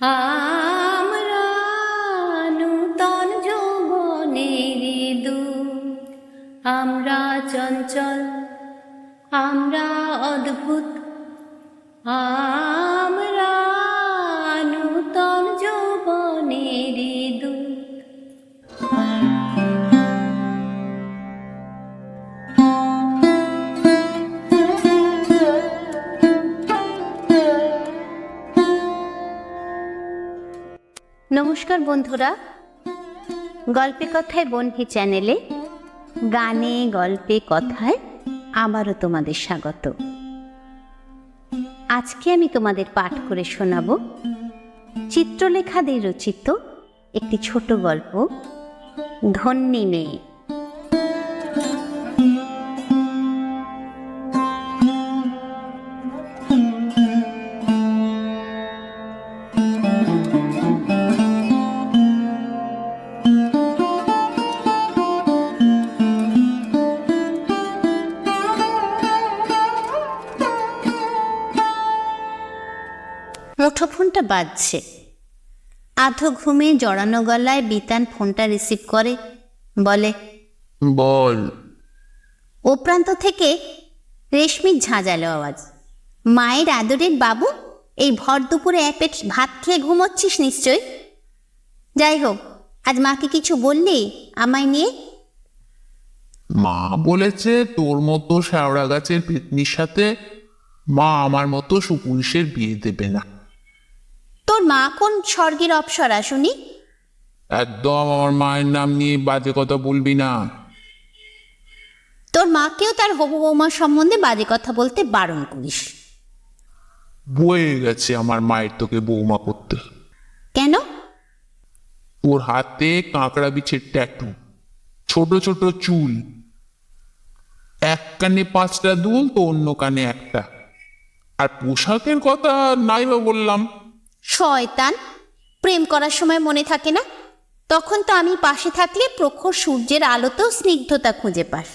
আমরা নূতন যৌবনের দূত, আমরা চঞ্চল, আমরা অদ্ভুত, আমরা নূতন যৌবনের দূত। নমস্কার বন্ধুরা, গল্পে কথায় বন্ধি চ্যানেলে গানে গল্পে কথায় আবারও তোমাদের স্বাগত। আজকে আমি তোমাদের পাঠ করে শোনাব চিত্রলেখাদের রচিত একটি ছোট গল্প, ধন্যী মেয়ে। মুঠোফোনটা বাজছে। আধো ঘুমে জড়ানো গলায় বিতান ফোনটা রিসিভ করে, বলে, বল। ও প্রান্ত থেকে রেশমির ঝাঁঝালো আওয়াজ। মায়ের আদরের বাবু, এই ভর দুপুরে এক পেট ভাত খেয়ে ঘুমোচ্ছিস নিশ্চয়। যাই হোক, আজ মাকে কিছু বললি আমায় নিয়ে? মা বলেছে তোর মতো শ্যাওড়া গাছের পেতনির সাথে মা আমার মতো সুপুরুষের বিয়ে দেবে না। তোর মা কোন স্বর্গের অপ্সরা শুনি? একদম আমার মায়ের নাম নিয়ে বাজে কথা বলবি না। তোর মাকেও তার হবু বৌমা সম্বন্ধে বাজে কথা বলতে বারণ করিস। বয়ে গেছে আমার মায়ের তোকে বৌমা করতে। কেন? তোর হাতে কাঁকড়া বিছের ট্যাটু, ছোট ছোট চুল, এক কানে 5টা দুল তো অন্য কানে একটা, আর পোশাকের কথা নাই বা বললাম। শয়তান, প্রেম করার সময় মনে থাকে না? তখন তো আমি পাশে থাকলে প্রখর সূর্যের আলোতেও স্নিগ্ধতা খুঁজে পাস।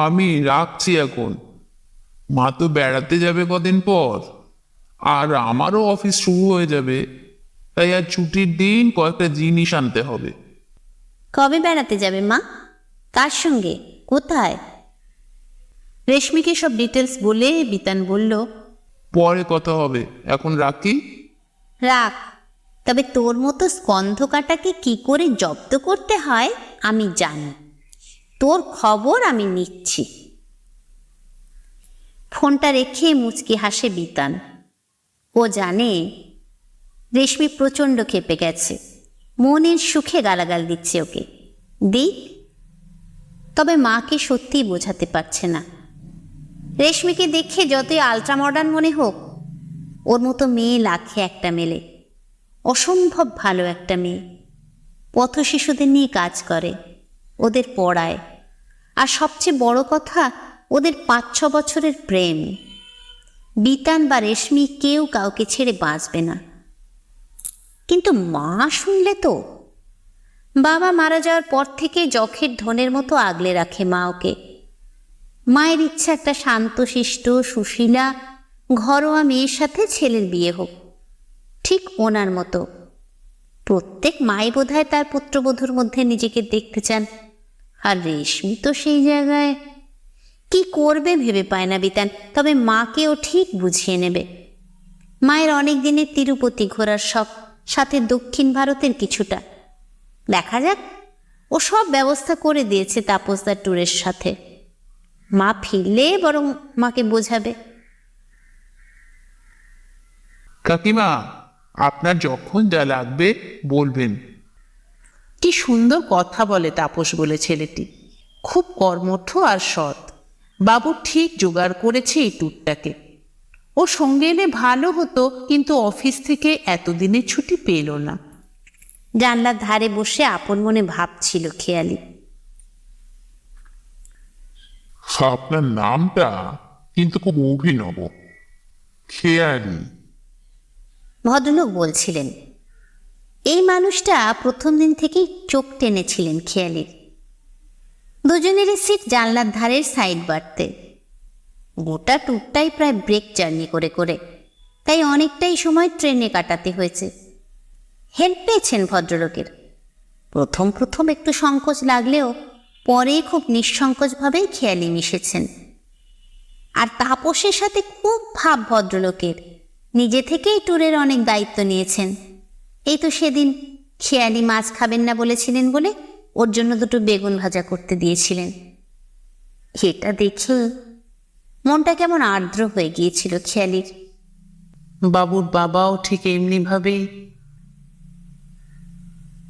আমি রাখছি এখন, মা তো বেড়াতে যাবে কদিন পর, আর আমারও অফিস শুরু হয়ে যাবে, তাই আর ছুটির দিন কয়েকটা জিনিস আনতে হবে। কবে বেড়াতে যাবে মা? কার সঙ্গে? কোথায়? রেশমিকে সব ডিটেলস বলে বিতান বলল, পরে কথা হবে, এখন রাখি। রাখ, তবে তোর মতো স্কন্ধ কাটাকে কি করে জব্দ করতে হয় আমি জানি। তোর খবর আমি নিচ্ছি। ফোনটা রেখে মুচকি হাসে বিতান। ও জানে রেশমি প্রচণ্ড ক্ষেপে গেছে, মনের সুখে গালাগাল দিচ্ছে ওকে। দিক, তবে মাকে সত্যিই বোঝাতে পারছে না। রেশমিকে দেখে যতই আলট্রা মডার্ন মনে হোক, ওর মতো মেয়ে লাখে একটা মেলে। অসম্ভব ভালো একটা মেয়ে। পথ শিশুদের নিয়ে কাজ করে, ওদের পড়ায়, আর সবচেয়ে বড় কথা, ওদের 5-6 বছরের প্রেম। বিতান বা রেশমি কেউ কাউকে ছেড়ে বাঁচবে না। কিন্তু মা শুনলে তো। বাবা মারা যাওয়ার পর থেকে যখের ধনের মতো আগলে রাখে মা ওকে। মায়ের ইচ্ছা একটা শান্তশিষ্ট সুশীলা ঘরোয়া মেয়ের সাথে ছেলের বিয়ে হোক, ঠিক ওনার মতো। প্রত্যেক মাই বোধহয় তার পুত্রবধূর মধ্যে নিজেকে দেখতে চান, আর রেশমি তো সেই জায়গায়। কি করবে ভেবে পায় না বিতান, তবে মাকেও ঠিক বুঝিয়ে নেবে। মায়ের অনেক দিনের তিরুপতি ঘোরার শখ, সাথে দক্ষিণ ভারতের কিছুটা। দেখা যাক, ও সব ব্যবস্থা করে দিয়েছে তাপসদার ট্যুরের সাথে। মা ফিরলে বরং মাকে বোঝাবে। কাকিমা, আপনার যখন যা লাগবে বলবেন। কি সুন্দর কথা বলে তাপস বলে ছেলেটি, খুব কর্মঠ আর সৎ। বাবু ঠিক জোগাড় করেছে এই ট্যুরটাকে। ও সঙ্গে এলে ভালো হতো, কিন্তু অফিস থেকে এতদিনের ছুটি পেল না। জানলার ধারে বসে আপন মনে ভাবছিল খেয়ালি। আপনার নামটা কিন্তু খুব অভিনব, খেয়ালি। ভদ্রলোক বলছিলেন। এই মানুষটা প্রথম দিন থেকেই চোখ টেনেছিলেন খেয়ালির। দুজনেরই সিট জানলার ধারের সাইড বাড়তে। গোটা ট্যুরটাই প্রায় ব্রেক জার্নি করে করে। তাই অনেকটাই সময় ট্রেনে কাটাতে হয়েছে। হেল্প পেয়েছেন ভদ্রলোকের। প্রথম প্রথম একটু সংকোচ লাগলেও পরে খুব নিঃসংকোচভাবেই খেয়ালি মিশেছেন। আর তাপসের সাথে খুব ভাব ভদ্রলোকের, নিজে থেকেই ট্যুরের অনেক দায়িত্ব নিয়েছেন। এই তো সেদিন খেয়ালি মাছ খাবেন না বলেছিলেন বলে ওর জন্য দুটো বেগুন ভাজা করতে দিয়েছিলেন। এটা দেখে মনটা কেমন আর্দ্র হয়ে গিয়েছিল খেয়ালির। বাবুর বাবাও ঠিক এমনিভাবেই।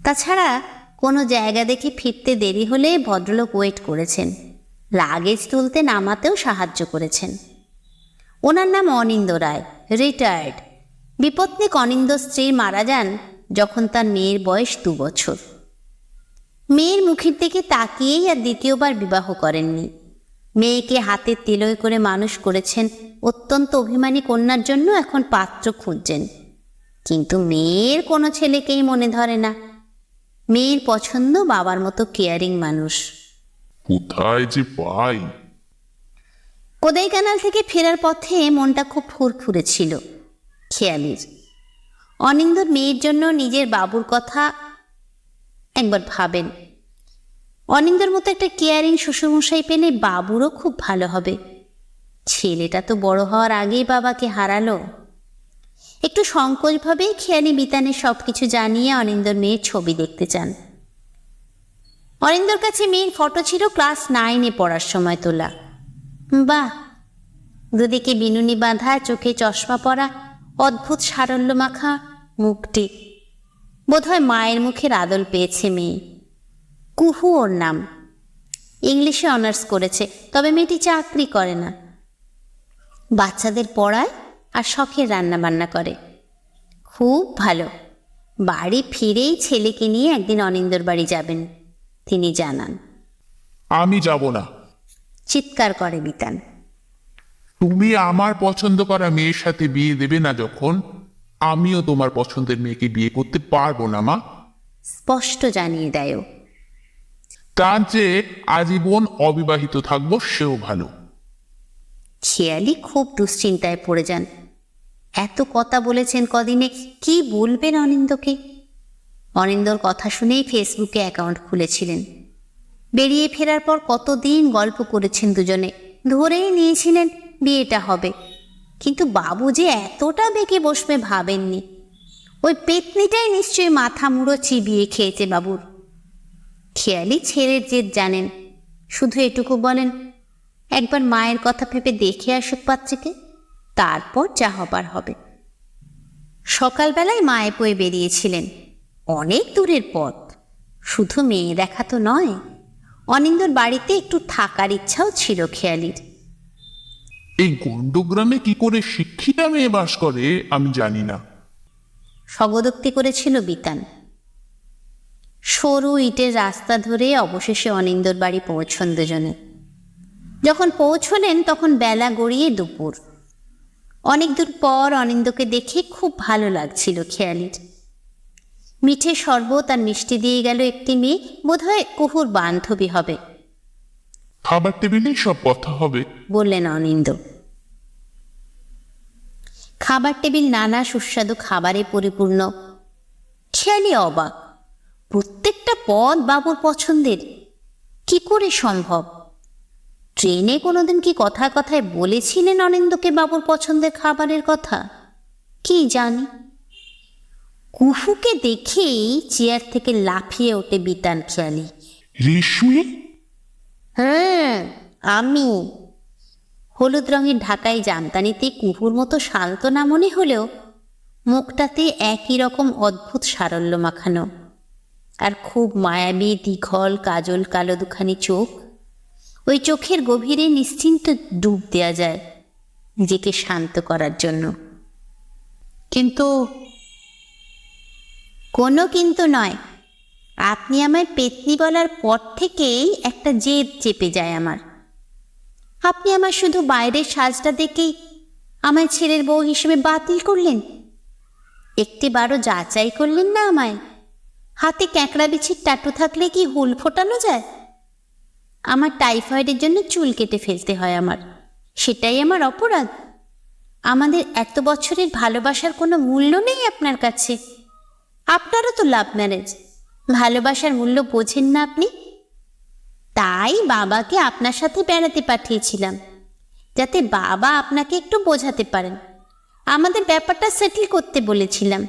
তাছাড়া কোনো জায়গা দেখে ফিরতে দেরি হলে ভদ্রলোক ওয়েট করেছেন, লাগেজ তুলতে নামাতেও সাহায্য করেছেন। ওনার নাম অনিন্দ রায়, রিটায়ার্ড। বিপত্নিক অনিন্দ স্ত্রীর মারা যান যখন তার মেয়ের বয়স 2 বছর। মেয়ের মুখের দিকে তাকিয়েই আর দ্বিতীয়বার বিবাহ করেননি। মেয়েকে হাতের তেলোয় করে মানুষ করেছেন। অত্যন্ত অভিমানী কন্যার জন্য এখন পাত্র খুঁজছেন, কিন্তু মেয়ের কোনো ছেলেকেই মনে ধরে না। মেয়ের পছন্দ বাবার মতো কেয়ারিং মানুষ। কোথায় যে পাই। কোদাইকানাল থেকে ফেরার পথে মনটা খুব ফুরফুরে ছিল খেয়ালির। অনিন্দর মেয়ের জন্য নিজের বাবুর কথা একবার ভাবেন। অনিন্দর মতো একটা কেয়ারিং শ্বশুরমশাই পেলে বাবুরও খুব ভালো হবে। ছেলেটা তো বড় হওয়ার আগেই বাবাকে হারালো। একটু সংকোচভাবেই খেয়ালি বিতানের সব কিছু জানিয়ে অনিন্দর মেয়ের ছবি দেখতে চান। অনিন্দর কাছে মেয়ের ফটো ছিল ক্লাস 9-এ পড়ার সময় তোলা। বাহ, দুদিকে বিনুনি বাঁধা, চোখে চশমা পরা, অদ্ভুত সারল্য মাখা মুখটি। বোধহয় মায়ের মুখের আদল পেয়েছে মেয়ে। কুহু ওর নাম। ইংলিশে অনার্স করেছে, তবে মেয়েটি চাকরি করে না। বাচ্চাদের পড়ায় আর শখের রান্না বান্না করে। খুব ভালো। বাড়ি ফিরেই ছেলেকে নিয়ে একদিন অনিন্দর বাড়ি যাবেন তিনি জানান। আমি যাব না। চিৎকার করে বিতান। তুমি আমার পছন্দ করা মেয়ের সাথে বিয়ে দেবে না যখন, আমিও তোমার পছন্দের মেয়েকে বিয়ে করতে পারবো না মা। স্পষ্ট জানিয়ে দেয়। তার যে আজীবন অবিবাহিত থাকবো সেও ভালো। খেয়ালি খুব দুশ্চিন্তায় পড়ে যান। এত কথা বলেছেন কদিনে, কি বলবেন অনিন্দকে? অনিন্দর কথা শুনেই ফেসবুকে অ্যাকাউন্ট খুলেছিলেন। বেরিয়ে ফেরার পর কতদিন গল্প করেছেন দুজনে, ধরেই নিয়েছিলেন বিয়েটা হবে। কিন্তু বাবু যে এতটা বেঁকে বসবে ভাবেননি। ওই পেতনিটাই নিশ্চয়ই মাথা মুড়ো চিবিয়ে খেয়েছে বাবুর। খেয়ালি ছেলের জেদ জানেন, শুধু এটুকু বলেন, একবার মায়ের কথা ভেবে দেখে আসুক পাত্রীকে, তারপর যা হবার হবে। সকালবেলায় মায়ে পয়ে বেরিয়েছিলেন। অনেক দূরের পথ, শুধু মেয়ে দেখা তো নয়, অনিন্দর বাড়িতে একটু থাকার ইচ্ছাও ছিল খেয়ালির। এই গণ্ডগ্রামে কি করে শিক্ষিতা মেয়ে বাস করে আমি জানি না। স্বগদোক্তি করেছিল বিতান। সরু ইটের রাস্তা ধরে অবশেষে অনিন্দর বাড়ি পৌঁছন দুজনে। যখন পৌঁছলেন তখন বেলা গড়িয়ে দুপুর। অনেক দূর পর অনিন্দকে দেখে খুব ভালো লাগছিল খেয়ালির। মিঠে শরবত আর মিষ্টি দিয়ে গেল একটি মেয়ে, বোধহয় কুহুর বান্ধবী হবে। খাবার টেবিলেই সব কথা হবে, বললেন অনিন্দ। খাবার টেবিল নানা সুস্বাদু খাবারে পরিপূর্ণ। খেয়ালি অবাক, প্রত্যেকটা পদ বাবুর পছন্দের। কি করে সম্ভব? ট্রেনে কোনোদিন কি কথায় কথায় বলেছিলেন অনিন্দকে বাবুর পছন্দের খাবারের কথা? কি জানি। কুহুকে দেখেই চেয়ার থেকে লাফিয়ে ওঠে বিতান খেয়ালি। রেশমি? হ্যাঁ, আমি। হলুদ রঙের ঢাকাই জামদানিতে কুহুর মতো শান্ত না মনে হলেও মুখটাতে একই রকম অদ্ভুত সারল্য মাখানো, আর খুব মায়াবী দীঘল কাজল কালো দুখানি চোখ। ওই চোখের গভীরে নিশ্চিন্ত ডুব দেয়া যায় নিজেকে শান্ত করার জন্য। কিন্তু কোনো কিন্তু নয়। আপনি আমায় পেতনি বলার পর থেকেই একটা জেদ চেপে যায় আমার। আপনি আমার শুধু বাইরের সাজটা দেখেই আমায় ছেলের বউ হিসেবে বাতিল করলেন। একটিবারও যাচাই করলেন না আমায়। হাতে ক্যাঁকড়া বিছির টাটু থাকলে কি হুল ফোটানো যায়? আমার টাইফয়েডের জন্য চুল কেটে ফেলতে হয় আমার, সেটাই আমার অপরাধ? আমাদের এত বছরের ভালোবাসার কোনো মূল্য নেই আপনার কাছে? আপনারও তো লাভ ম্যারেজ, ভালোবাসার মূল্য বোঝেন না আপনি? তাই বাবাকে আপনার সাথে বেড়াতে পাঠিয়েছিলাম, যাতে বাবা আপনাকে একটু বোঝাতে পারেন। আমাদের ব্যাপারটা সেটেল করতে বলেছিলাম,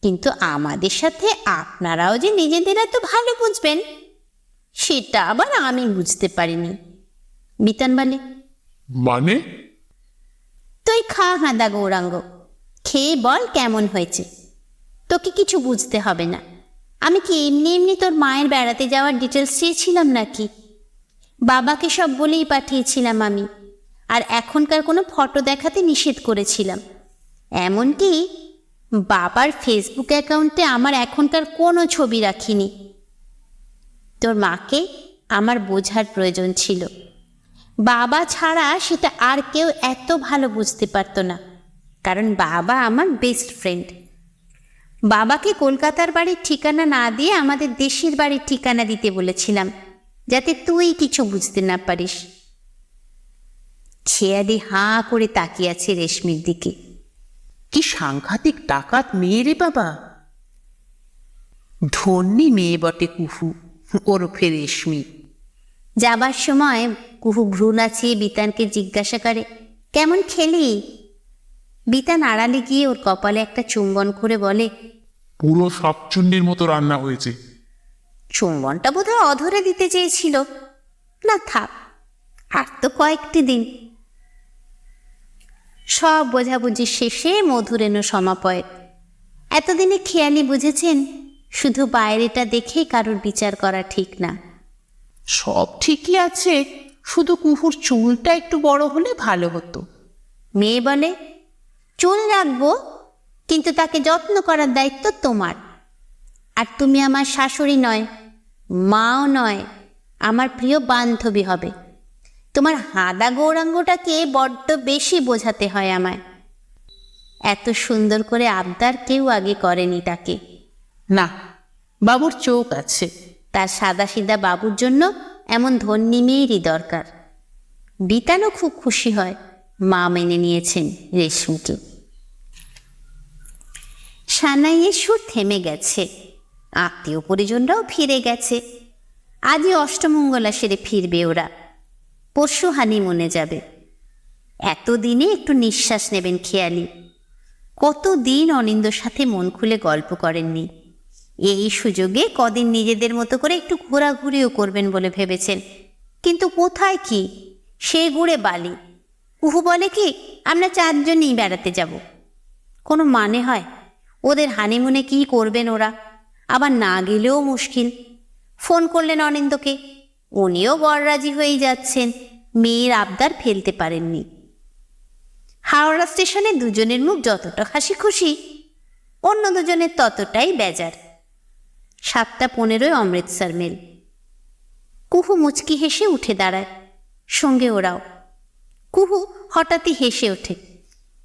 কিন্তু আমাদের সাথে আপনারাও যে নিজেদের এত ভালো বুঝবেন সেটা আবার আমি বুঝতে পারিনি। বিতান বলে, মানে? তুই খা হাঁদা গৌরাঙ্গ, খেয়ে বল কেমন হয়েছে। তোকে কিছু বুঝতে হবে না। আমি কি এমনি এমনি তোর মায়ের বেড়াতে যাওয়ার ডিটেলস চেয়েছিলাম নাকি? বাবাকে সব বলেই পাঠিয়েছিলাম আমি, আর এখনকার কোনো ফটো দেখাতে নিষেধ করেছিলাম। এমনকি বাবার ফেসবুক অ্যাকাউন্টে আমার এখনকার কোনো ছবি রাখিনি। তোর মাকে আমার বোঝার প্রয়োজন ছিল, বাবা ছাড়া সেটা আর কেউ এত ভালো বুঝতে পারতো না, কারণ বাবা আমার বেস্ট ফ্রেন্ড। বাবাকে কলকাতার বাড়ির ঠিকানা না দিয়ে আমাদের দেশের বাড়ির ঠিকানা দিতে বলেছিলাম, যাতে তুই কিছু বুঝতে না পারিস। খেয়ালি হাঁ করে তাকিয়ে আছে রেশমির দিকে। কি সাংঘাতিক ডাকাত মেয়ে রে বাবা! ধন্যী মেয়ে বটে কুহু, ওরফে রেশমি। যাবার সময় কুহু ভ্রু নাচিয়ে বিতানকে জিজ্ঞাসা করে, কেমন খেলি? বিতান আড়ালে গিয়ে ওর কপালে একটা চুম্বন করে বলে, পুরো শাকচুন্নির মতো রান্না হয়েছে। চুম্বনটা বোধহয় অধরে দিতে চেয়েছিল। না থাক, আর তো কয়েকটি দিন। সব বোঝাবুঝি শেষে মধুর এনো সমাপয়। এতদিনে খেয়ালি বুঝেছেন, শুধু বাইরেটা দেখেই কারোর বিচার করা ঠিক না। সব ঠিকই আছে, শুধু কুহুর চুলটা একটু বড় হলে ভালো হতো। মেয়ে বলে, চুল রাখবো, কিন্তু তাকে যত্ন করার দায়িত্ব তোমার। আর তুমি আমার শাশুড়ি নয়, মাও নয়, আমার প্রিয় বান্ধবী হবে। তোমার হাদা গৌরাঙ্গটাকে বড্ড বেশি বোঝাতে হয় আমায়। এত সুন্দর করে আবদার কেউ আগে করেনি তাকে। না, বাবুর চোখ আছে। তার সাদাসিধা বাবুর জন্য এমন ধন্যী মেয়েরই দরকার। বিতানও খুব খুশি হয় মা মেনে নিয়েছেন রেশমিকে। সানাইয়ের সুর থেমে গেছে, আত্মীয় পরিজনরাও ফিরে গেছে। আজই অষ্টমঙ্গলা সেরে ফিরবে ওরা, পরশু হানিমুনে যাবে। এতদিনে একটু নিঃশ্বাস নেবেন খেয়ালি। কতদিন অনিন্দর সাথে মন খুলে গল্প করেননি। এই সুযোগে কদিন নিজেদের মতো করে একটু ঘোরাঘুরিও করবেন বলে ভেবেছেন, কিন্তু কোথায় কি, সে ঘুরে বালি। কুহু বলে কি, আমরা 4 জনই বেড়াতে যাব। কোনো মানে হয়? ওদের হানিমুনে কি করবেন ওরা? আবার না গেলেও মুশকিল। ফোন করলেন অনিন্দকে, উনিও গড়রাজি হয়ে যাচ্ছেন, মেয়ের আবদার ফেলতে পারেননি। হাওড়া স্টেশনে দুজনের মুখ যতটা হাসি খুশি, অন্য দুজনের ততটাই বেজার। 7:15 অমৃতসর মেল। কুহু মুচকি হেসে উঠে দাঁড়ায়, সঙ্গে ওরাও। কুহু হঠাৎই হেসে ওঠে,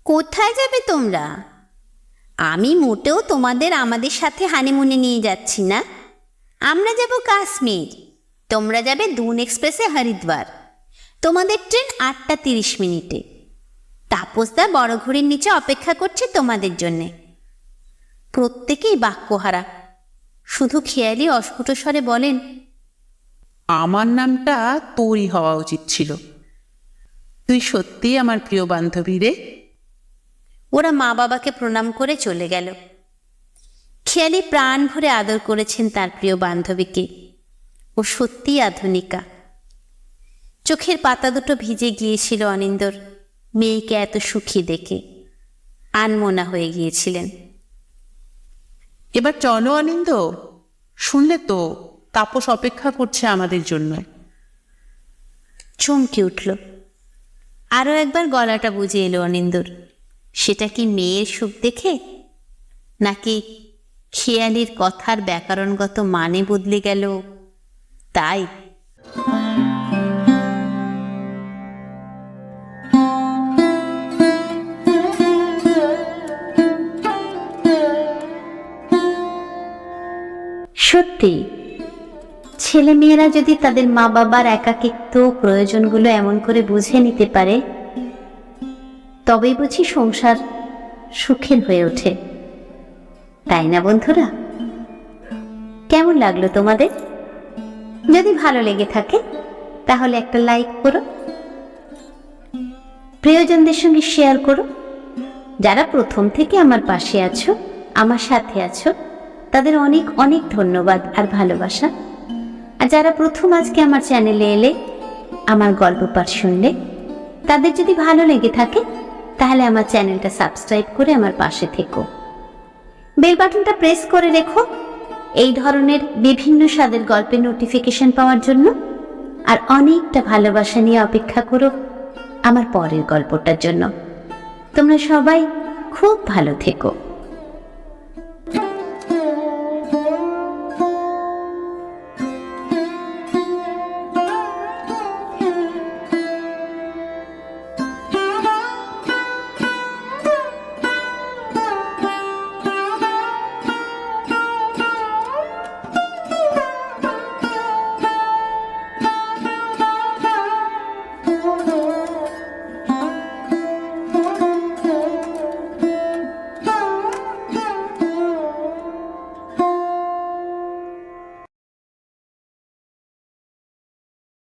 কোথায় যাবে তোমরা? আমি মোটেও তোমাদের আমাদের সাথে হানিমুনে নিয়ে যাচ্ছি না। আমরা যাব কাশ্মীর, তোমরা যাবে দুন এক্সপ্রেসে হরিদ্বার। তোমাদের ট্রেন 8:30। তাপসদা বড় ঘড়ির নিচে অপেক্ষা করছে তোমাদের জন্যে। প্রত্যেকেই বাক্যহারা, শুধু খেয়ালি অস্ফুট স্বরে বলেন, আমার নামটা তোরই হওয়া উচিত ছিল। তুই সত্যিই আমার প্রিয় বান্ধবী রে। ওরা মা বাবাকে প্রণাম করে চলে গেল। খেয়ালি প্রাণ ভরে আদর করেছেন তার প্রিয় বান্ধবীকে। ও সত্যিই আধুনিকা। চোখের পাতা দুটো ভিজে গিয়েছিল অনিন্দর মেয়েকে এত সুখী দেখে। আনমনা হয়ে গিয়েছিলেন। এবার চলো অনিন্দ, শুনলে তো তাপস অপেক্ষা করছে আমাদের জন্য। চমকে উঠল। আরও একবার গলাটা বুঝে এলো অনিন্দর। সেটা কি মেয়ের সুখ দেখে, নাকি খেয়ালির কথার ব্যাকরণগত মানে বদলে গেল তাই? সত্যি ছেলেমেয়েরা যদি তাদের মা বাবার একাকিত্ব প্রয়োজনগুলো এমন করে বুঝে নিতে পারে, তবেই বুঝি সংসার সুখের হয়ে ওঠে, তাই না বন্ধুরা? কেমন লাগলো তোমাদের? যদি ভালো লেগে থাকে তাহলে একটা লাইক করো, প্রিয়জনদের সঙ্গে শেয়ার করো। যারা প্রথম থেকে আমার পাশে আছো, আমার সাথে আছো, তাদের অনেক অনেক ধন্যবাদ আর ভালোবাসা। আর যারা প্রথম আজকে আমার চ্যানেলে এলে, আমার গল্প পাঠ শুনলে, তাদের যদি ভালো লেগে থাকে তাহলে আমার চ্যানেলটা সাবস্ক্রাইব করে আমার পাশে থেকো। বেল বাটনটা প্রেস করে রেখো এই ধরনের বিভিন্ন স্বাদের গল্পের নোটিফিকেশন পাওয়ার জন্য। আর অনেকটা ভালোবাসা নিয়ে অপেক্ষা করো আমার পরের গল্পটার জন্য। তোমরা সবাই খুব ভালো থেকো।